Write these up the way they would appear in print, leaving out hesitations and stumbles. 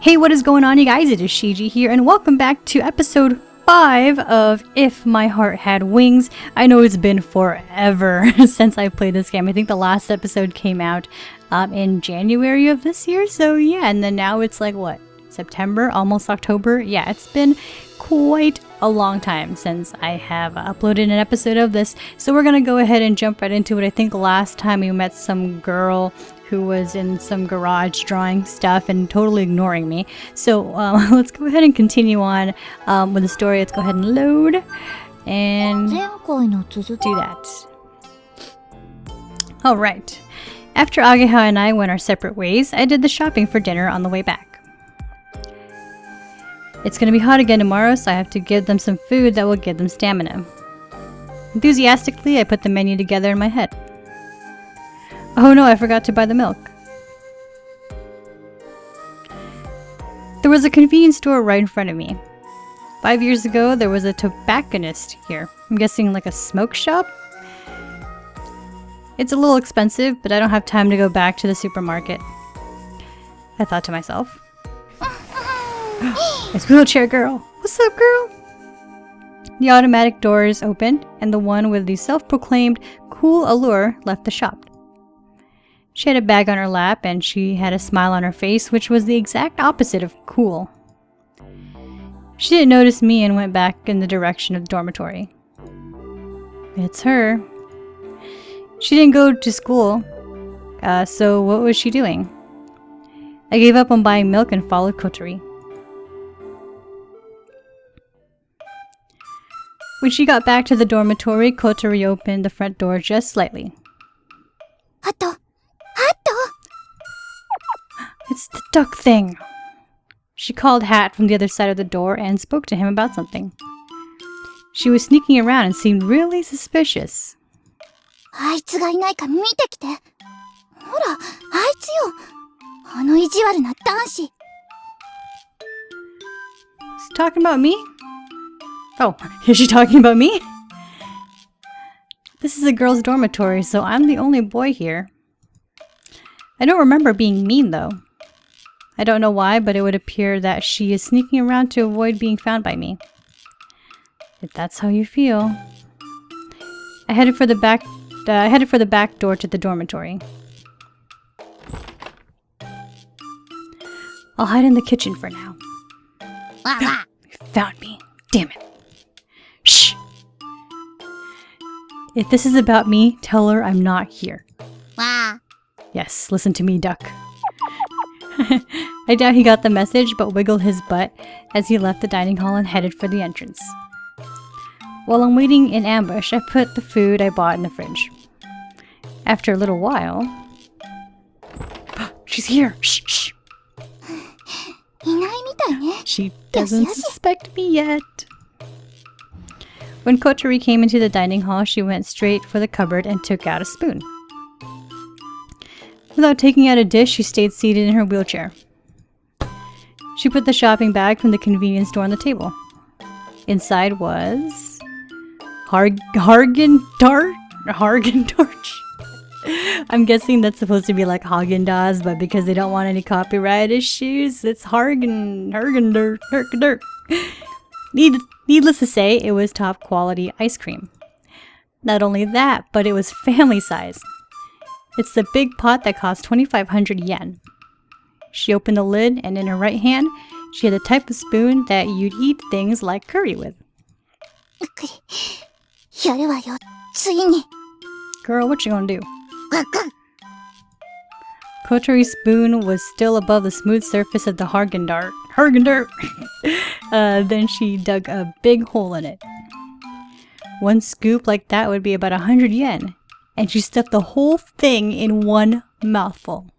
Hey, what is going on, you guys? It is Shiji here, and welcome back to episode 5 of If My Heart Had Wings. I know it's been forever since I played this game. I think the last episode came out in January of this year, so yeah, and then now it's like, what, September? Almost October? Yeah, it's been quite a long time since I have uploaded an episode of this, so we're gonna go ahead and jump right into it. I think last time we met some girl who was in some garage drawing stuff and totally ignoring me. So let's go ahead and continue on with the story. Let's go ahead and load and do that. Alright. After Ageha and I went our separate ways, I did the shopping for dinner on the way back. It's going to be hot again tomorrow, so I have to give them some food that will give them stamina. Enthusiastically, I put the menu together in my head. Oh no, I forgot to buy the milk. There was a convenience store right in front of me. 5 years ago, there was a tobacconist here. I'm guessing like a smoke shop? It's a little expensive, but I don't have time to go back to the supermarket. I thought to myself. It's Wheelchair Girl. What's up, girl? The automatic doors opened, and the one with the self-proclaimed cool allure left the shop. She had a bag on her lap, and she had a smile on her face, which was the exact opposite of cool. She didn't notice me and went back in the direction of the dormitory. It's her. She didn't go to school, so what was she doing? I gave up on buying milk and followed Kotori. When she got back to the dormitory, Kotori opened the front door just slightly. It's the duck thing! She called Hat from the other side of the door and spoke to him about something. She was sneaking around and seemed really suspicious. She's talking about me? Oh, is she talking about me? This is a girls' dormitory, so I'm the only boy here. I don't remember being mean, though. I don't know why, but it would appear that she is sneaking around to avoid being found by me. If that's how you feel. I headed for the back door to the dormitory. I'll hide in the kitchen for now. You found me. Damn it. Shh! If this is about me, tell her I'm not here. Yes, listen to me, duck. I doubt he got the message, but wiggled his butt as he left the dining hall and headed for the entrance. While I'm waiting in ambush, I put the food I bought in the fridge. After a little while... She's here! Shh, shh! She doesn't suspect me yet. When Kotori came into the dining hall, she went straight for the cupboard and took out a spoon. Without taking out a dish, she stayed seated in her wheelchair. She put the shopping bag from the convenience store on the table. Inside was... Haagen-Dazs? I'm guessing that's supposed to be like Haagen-Dazs, but because they don't want any copyright issues, it's Haagen-Dazs. Needless to say, it was top quality ice cream. Not only that, but it was family size. It's the big pot that cost 2,500 yen. She opened the lid, and in her right hand, she had the type of spoon that you'd eat things like curry with. Girl, what you gonna do? Kotori's spoon was still above the smooth surface of the Haagen-Dazs. Then she dug a big hole in it. One scoop like that would be about 100 yen. And she stuffed the whole thing in one mouthful.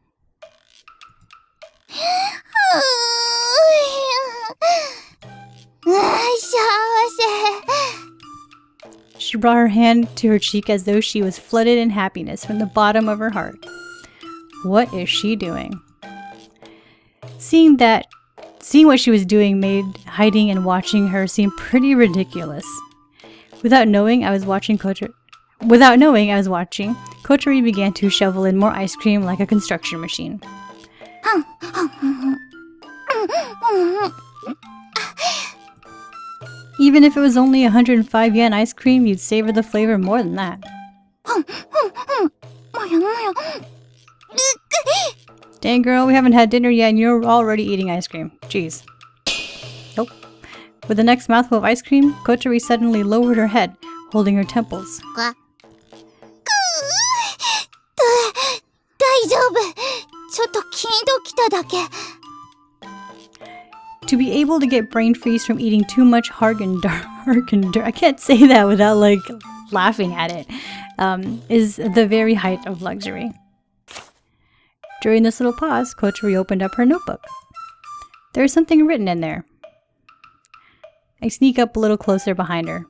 She brought her hand to her cheek as though she was flooded in happiness from the bottom of her heart. What is she doing? Seeing what she was doing made hiding and watching her seem pretty ridiculous. Without knowing, I was watching, Kotori began to shovel in more ice cream like a construction machine. Even if it was only 105 yen ice cream, you'd savor the flavor more than that. Dang girl, we haven't had dinner yet and you're already eating ice cream. Jeez. Nope. With the next mouthful of ice cream, Kotori suddenly lowered her head, holding her temples. To be able to get brain freeze from eating too much I can't say that without like laughing at it, is the very height of luxury. During this little pause, Kotori opened up her notebook. There is something written in there. I sneak up a little closer behind her.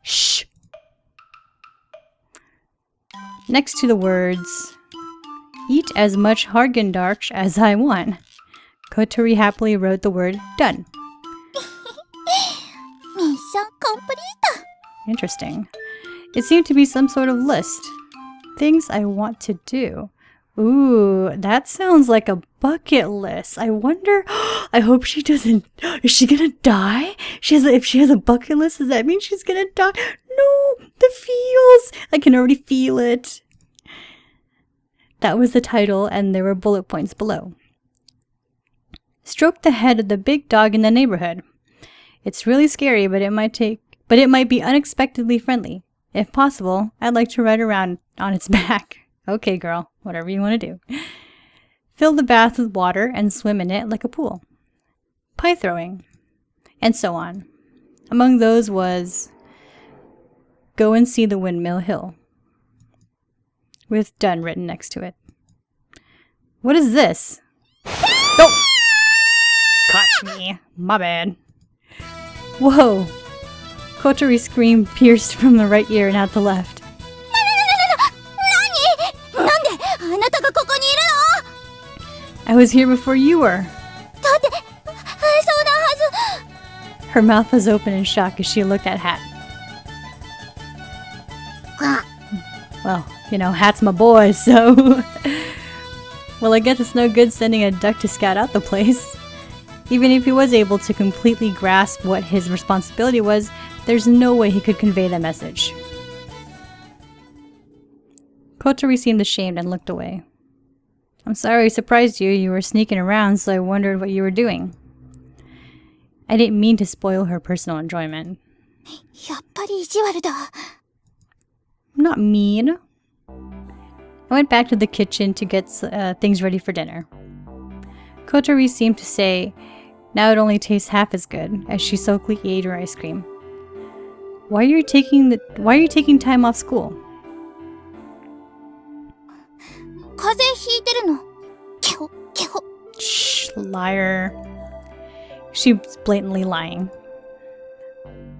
Shh! Next to the words, "Eat as much Haagen-Dazs as I want," Kotori happily wrote the word "done." Mission complete. Interesting. It seemed to be some sort of list. Things I want to do. Ooh, that sounds like a bucket list. I wonder, I hope she doesn't, is she gonna die? If she has a bucket list, does that mean she's gonna die? No, the feels. I can already feel it. That was the title and there were bullet points below. Stroke the head of the big dog in the neighborhood. It's really scary, but it might be unexpectedly friendly. If possible, I'd like to ride around on its back. Okay, girl, whatever you want to do. Fill the bath with water and swim in it like a pool. Pie throwing. And so on. Among those was go and see the windmill hill. With done written next to it. What is this? Oh! Caught me. My bad. Whoa! Kotori's scream pierced from the right ear and out the left. I was here before you were. Her mouth was open in shock as she looked at Hat. Well, you know, Hat's my boy, so... Well, I guess it's no good sending a duck to scout out the place. Even if he was able to completely grasp what his responsibility was, there's no way he could convey the message. Kotori seemed ashamed and looked away. I'm sorry I surprised you. You were sneaking around, so I wondered what you were doing. I didn't mean to spoil her personal enjoyment. I'm not mean. I went back to the kitchen to get things ready for dinner. Kotori seemed to say, now it only tastes half as good, as she sulkily ate her ice cream. Why are you taking time off school? Shh, liar. She's blatantly lying.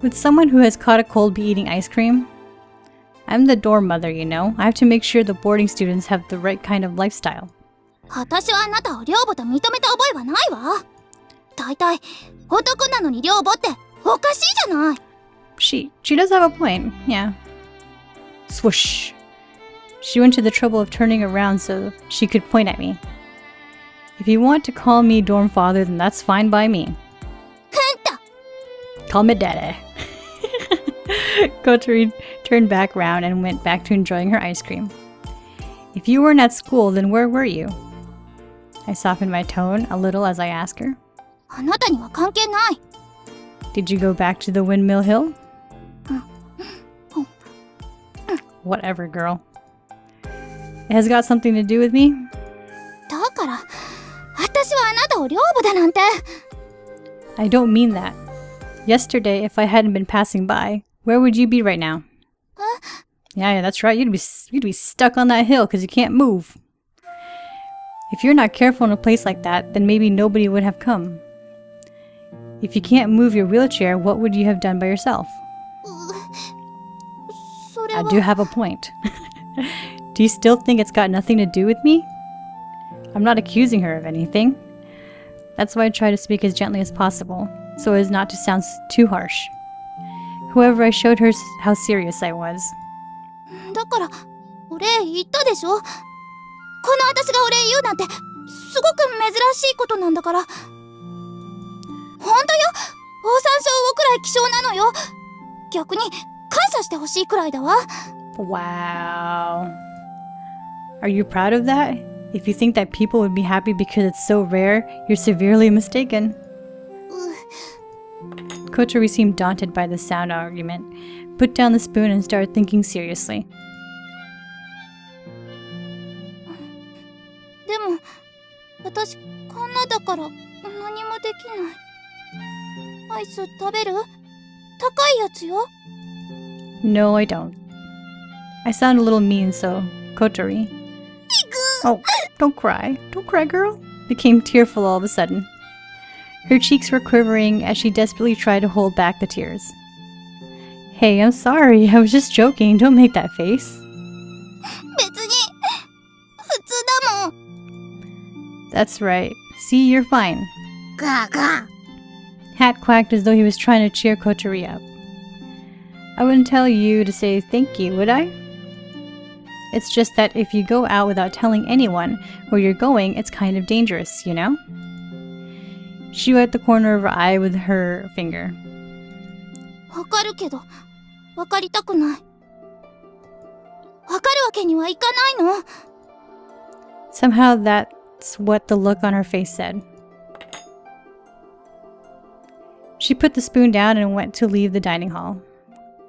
Would someone who has caught a cold be eating ice cream? I'm the dorm mother, you know. I have to make sure the boarding students have the right kind of lifestyle. She does have a point, yeah. Swoosh. She went to the trouble of turning around so she could point at me. If you want to call me dorm father, then that's fine by me. Call me daddy. Kotori turned back round and went back to enjoying her ice cream. If you weren't at school, then where were you? I softened my tone a little as I asked her. Did you go back to the windmill hill? Whatever, girl. It has got something to do with me? I don't mean that. Yesterday, if I hadn't been passing by, where would you be right now? Yeah, that's right. You'd be stuck on that hill because you can't move. If you're not careful in a place like that, then maybe nobody would have come. If you can't move your wheelchair, what would you have done by yourself? I do have a point. Do you still think it's got nothing to do with me? I'm not accusing her of anything. That's why I try to speak as gently as possible, so as not to sound too harsh. However, I showed her how serious I was. すごく珍しいことなんだから。ほんとよ。オオサンショウウオくらい希少なのよ。逆に感謝してほしいくらいだわ。Wow. Are you proud of that? If you think that people would be happy because it's so rare, you're severely mistaken. Kotori seemed daunted by the sound argument, put down the spoon and started thinking seriously. でも、私こんなだから何もできない。アイス食べる？高いやつよ。No, I don't. I sound a little mean, so Kotori. Oh, don't cry. Don't cry, girl. Became tearful all of a sudden. Her cheeks were quivering as she desperately tried to hold back the tears. Hey, I'm sorry. I was just joking. Don't make that face. 別に普通だもん。 That's right. See, you're fine. ガーガー。 Hat quacked as though he was trying to cheer Kotori up. I wouldn't tell you to say thank you, would I? It's just that if you go out without telling anyone where you're going, it's kind of dangerous, you know? She wiped the corner of her eye with her finger. わかるけど、わかりたくない。わかるわけにはいかないの。 Somehow that's what the look on her face said. She put the spoon down and went to leave the dining hall.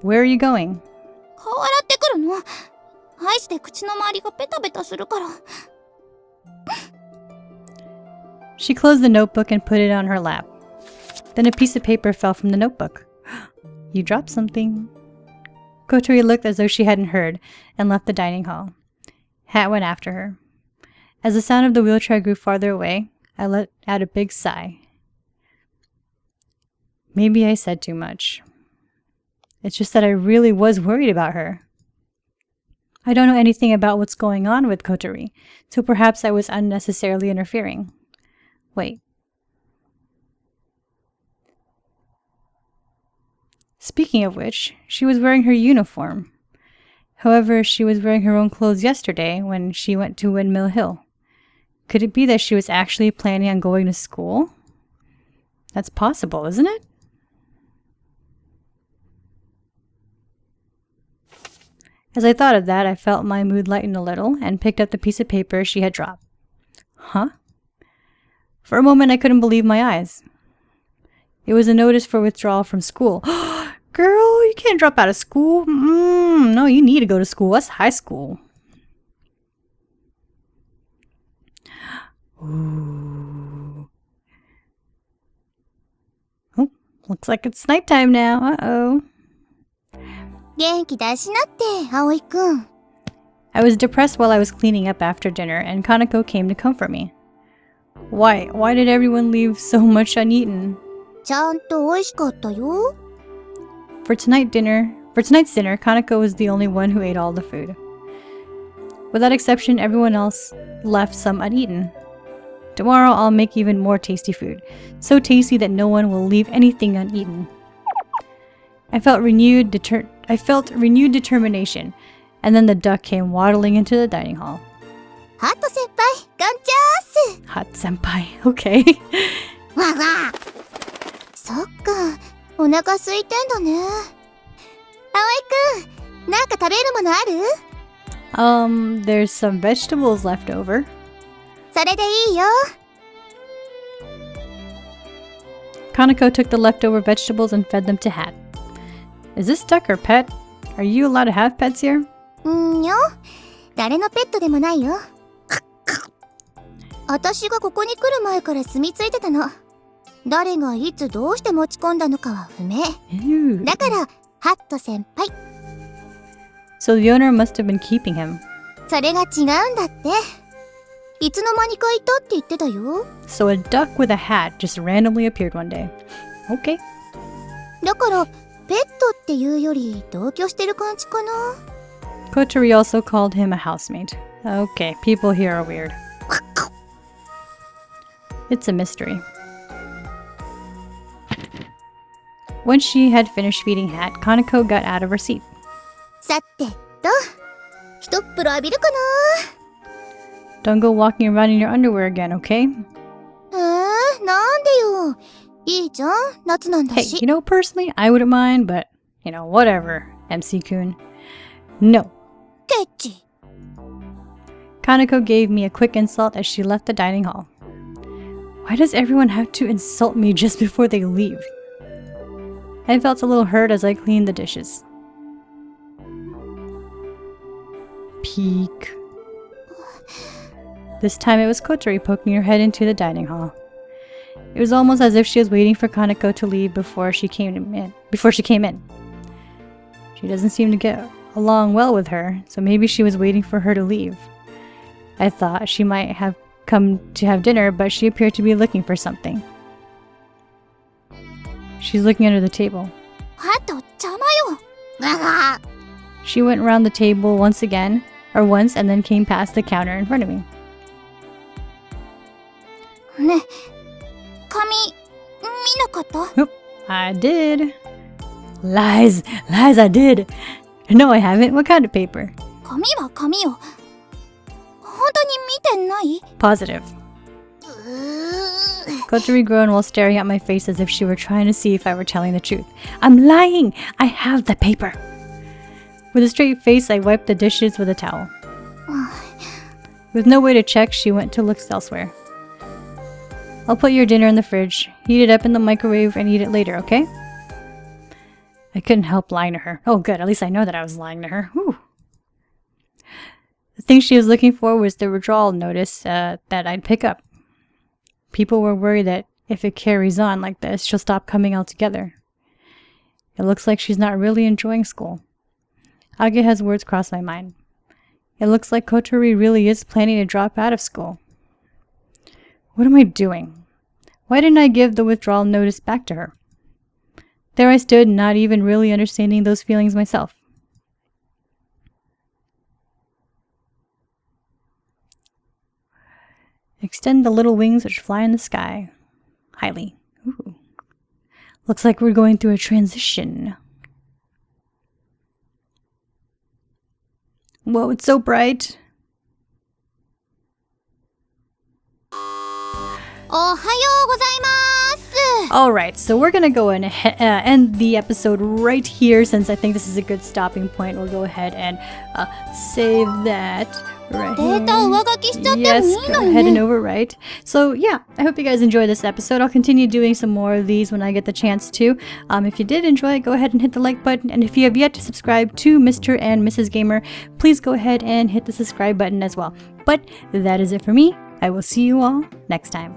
Where are you going? 顔洗ってくるの。アイスで口の周りがベタベタするから。 She closed the notebook and put it on her lap. Then a piece of paper fell from the notebook. You dropped something. Kotori looked as though she hadn't heard and left the dining hall. Hat went after her. As the sound of the wheelchair grew farther away, I let out a big sigh. Maybe I said too much. It's just that I really was worried about her. I don't know anything about what's going on with Kotori, so perhaps I was unnecessarily interfering. Wait. Speaking of which, she was wearing her uniform. However, she was wearing her own clothes yesterday when she went to Windmill Hill. Could it be that she was actually planning on going to school? That's possible, isn't it? As I thought of that, I felt my mood lighten a little and picked up the piece of paper she had dropped. Huh? For a moment, I couldn't believe my eyes. It was a notice for withdrawal from school. Girl, you can't drop out of school. No, you need to go to school. That's high school. Ooh. Oh, looks like it's nighttime now. Uh-oh. 元気出しなって、葵くん。 I was depressed while I was cleaning up after dinner, and Kaneko came to comfort me. Why did everyone leave so much uneaten? ちゃんと美味しかったよ。 For tonight's dinner, Kaneko was the only one who ate all the food. Without exception, everyone else left some uneaten. Tomorrow I'll make even more tasty food, so tasty that no one will leave anything uneaten. I felt renewed determination, and then the duck came waddling into the dining hall. ハット先輩、ガンチャース。 Hot senpai, okay. わわ。そっか、お腹空いてんだね。葵くん、なんか食べるものある？ There's some vegetables left over. それでいいよ。 Kaneko took the leftover vegetables and fed them to Hat. Is this duck her pet? Are you allowed to have pets here? よ。誰のペットでもないよ。私がここに来る前から住み着いてたの。誰がいつどうして持ち込んだのかは不明。だから、ハット先輩。So the owner must have been keeping him. それが違うんだって。いつの間にかいたって言ってたよ。So a duck with a hat just randomly appeared one day. Okay. だから、ペットっていうより同居してる感じかな。Kotori also called him a housemate. Okay, people here are weird. It's a mystery. Once she had finished feeding Hat, Kaneko got out of her seat. さてと、一っ風呂浴びるかな。Don't go walking around in your underwear again, okay? なんでよ。いいじゃん、夏なんだ Hey, し。 you know, personally, I wouldn't mind, but, you know, whatever, MC-kun. No. ケッチ。 Kaneko gave me a quick insult as she left the dining hall. Why does everyone have to insult me just before they leave? I felt a little hurt as I cleaned the dishes. Peek. This time it was Kotori poking her head into the dining hall. It was almost as if she was waiting for Kaneko to leave before she came in. She doesn't seem to get along well with her, so maybe she was waiting for her to leave. I thought she might have come to have dinner, but she appeared to be looking for something. She's looking under the table. あと邪魔よ。She went around the table once and then came past the counter in front of me. ね、紙、見なかった？ Nope, I did. Lies, I did. No, I haven't. What kind of paper? 紙は紙よ。本当に見てない？ Positive. Kotori groaned while staring at my face as if she were trying to see if I were telling the truth. I'm lying! I have the paper! With a straight face, I wiped the dishes with a towel. With no way to check, she went to look elsewhere. I'll put your dinner in the fridge, heat it up in the microwave, and eat it later, okay? I couldn't help lying to her. Oh good, at least I know that I was lying to her. Whew. The thing she was looking for was the withdrawal notice that I'd pick up. People were worried that if it carries on like this, she'll stop coming altogether. It looks like she's not really enjoying school. Ageha's words crossed my mind. It looks like Kotori really is planning to drop out of school. What am I doing? Why didn't I give the withdrawal notice back to her? There I stood, not even really understanding those feelings myself. Extend the little wings which fly in the sky. Highly. Ooh. Looks like we're going through a transition. Whoa, it's so bright. おはようございます。 Alright, so we're gonna go and end the episode right here since I think this is a good stopping point. We'll go ahead and save that right here. データ上書きしちゃってもいい Yes, の go よ ahead and ね。 overwrite. So yeah, I hope you guys enjoyed this episode. I'll continue doing some more of these when I get the chance to. If you did enjoy it, go ahead and hit the like button. And if you have yet to subscribe to Mr. and Mrs. Gamer, please go ahead and hit the subscribe button as well. But that is it for me. I will see you all next time.